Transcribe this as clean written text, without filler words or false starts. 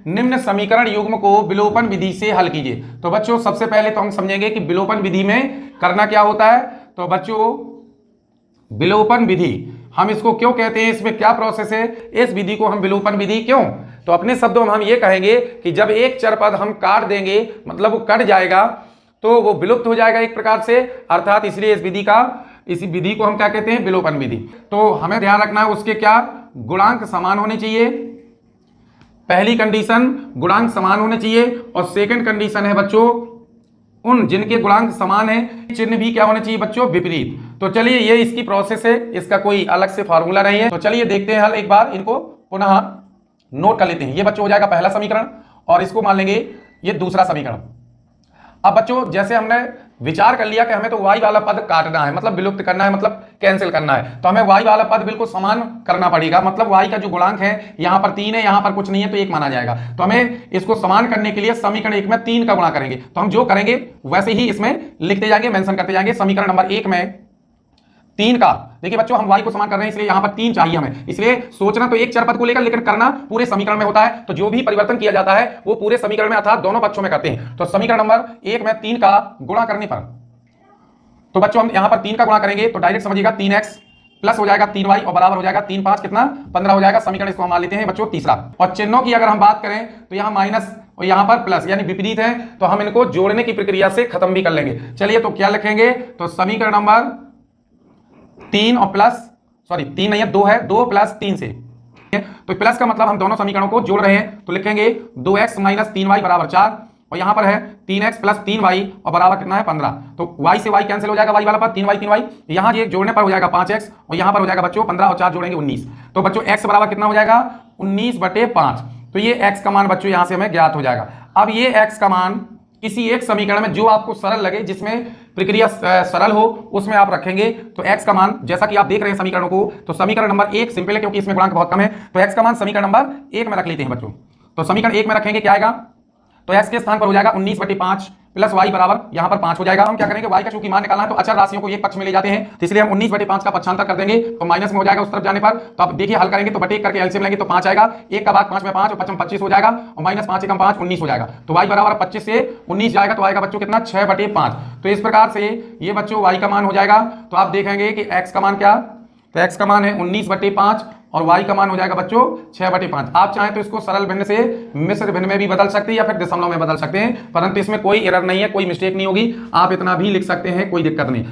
निम्न समीकरण युग्म को विलोपन विधि से हल कीजिए। तो बच्चों सबसे पहले तो हम समझेंगे कि विलोपन विधि में करना क्या होता है। तो बच्चों विलोपन विधि हम इसको क्यों कहते हैं, इसमें क्या प्रोसेस है, इस विधि को हम विलोपन विधि क्यों। तो अपने शब्दों में हम ये कहेंगे कि जब एक चर पद हम काट देंगे, मतलब वो कट जाएगा, तो वो विलुप्त हो जाएगा एक प्रकार से, अर्थात इसलिए इसी विधि को हम क्या कहते हैं, विलोपन विधि। तो हमें ध्यान रखना है उसके क्या गुणांक समान होने चाहिए। पहली कंडीशन गुणांक समान होने चाहिए, और सेकंड कंडीशन है बच्चों उन जिनके गुणांक समान है चिन्ह भी क्या होने चाहिए बच्चों, विपरीत। तो चलिए ये इसकी प्रोसेस है, इसका कोई अलग से फॉर्मूला नहीं है। तो चलिए देखते हैं हल, एक बार इनको पुनः नोट कर लेते हैं। ये बच्चों हो जाएगा पहला समीकरण, और इसको मान लेंगे ये दूसरा समीकरण। अब बच्चों जैसे हमने विचार कर लिया कि हमें तो y वाला पद काटना है, मतलब विलुप्त करना है, मतलब कैंसिल करना है, तो हमें y वाला पद बिल्कुल समान करना पड़ेगा। मतलब y का जो गुणांक है यहाँ पर 3 है, यहाँ पर कुछ नहीं है, तो 1 माना जाएगा। तो हमें इसको समान करने के लिए समीकरण 1 में 3 का गुणा करेंगे। तो हम जो करेंगे वैसे ही इसमें लिखते जाएंगे, मेंशन करते जाएंगे। समीकरण नंबर 1 में 3 का, देखिए बच्चों हम y को समान कर रहे हैं इसलिए यहाँ पर 3 चाहिए हमें, इसलिए सोचना तो एक चर पद को लेकर, लेकिन करना पूरे समीकरण में होता है। तो जो भी परिवर्तन किया जाता है वो पूरे समीकरण में अर्थात दोनों पक्षों में करते हैं। तो समीकरण नंबर 1 में 3 का गुणा करने पर, तो बच्चों हम यहाँ पर 3 का गुणा करेंगे तो डायरेक्ट समझिएगा 3x प्लस हो जाएगा 3y और बराबर हो जाएगा 3 5 कितना 15 हो जाएगा। समीकरण इसको हम मान लेते हैं बच्चों तीसरा। और चिन्हों की अगर हम बात करें तो यहाँ माइनस और यहाँ पर प्लस यानी विपरीत है, तो हम इनको जोड़ने की प्रक्रिया से खत्म भी कर लेंगे। चलिए तो क्या लिखेंगे, तो समीकरण नंबर 3 और प्लस, सॉरी 3 नहीं है 2 है, 2 प्लस 3 से, तो प्लस का मतलब हम दोनों समीकरणों को जोड़ रहे हैं। तो लिखेंगे 2x माइनस 3y बराबर 4, और यहां पर है 3x प्लस 3y और बराबर कितना है 15। तो y से y कैंसिल हो जाएगा, y वाला पद 3y यहां ये जोड़ने पर हो जाएगा 5x, और यहां पर हो जाएगा बच्चों 15 और 4 जोड़ेंगे 19। तो बच्चों x बराबर कितना हो जाएगा 19/5। तो ये x का मान बच्चों यहां से हमें ज्ञात हो जाएगा। अब ये x का मान किसी एक समीकरण में जो आपको सरल लगे, जिसमें प्रक्रिया सरल हो, उसमें आप रखेंगे। तो x का मान जैसा कि आप देख रहे हैं समीकरणों को, तो समीकरण नंबर 1 सिंपल है क्योंकि इसमें गुणांक बहुत कम है, तो x का मान समीकरण नंबर 1 में रख लेते हैं बच्चों। तो समीकरण 1 में रखेंगे क्या आएगा, तो x के स्थान पर हो जाएगा 19/5 प्लस y बराबर यहाँ पर 5 हो जाएगा। हम क्या करेंगे, y का चूंकि मान निकालना है तो अचर राशियों को एक पक्ष में ले जाते हैं, तो इसलिए हम 19/5 का पक्षांतर कर देंगे, तो माइनस में हो जाएगा उस तरफ जाने पर। तो अब देखिए हल करेंगे तो बटे करके एलसीएम लेंगे तो 5 आएगा, 1 का भाग 5 में 5 और 5 25 हो जाएगा, और माइनस 5 एकम 5 19 हो जाएगा। तो y बराबर 25 से 19 जाएगा तो आएगा बच्चों कितना 6/5। तो इस प्रकार से ये बच्चों y का मान हो जाएगा। तो आप देखेंगे कि x का मान क्या, तो x का मान है 19/5 और y का मान हो जाएगा बच्चों 6/5। आप चाहें तो इसको सरल भिन्न से मिश्र भिन्न में भी बदल सकते हैं या फिर दशमलव में बदल सकते हैं, परंतु इसमें कोई एरर नहीं है, कोई मिस्टेक नहीं होगी, आप इतना भी लिख सकते हैं, कोई दिक्कत नहीं।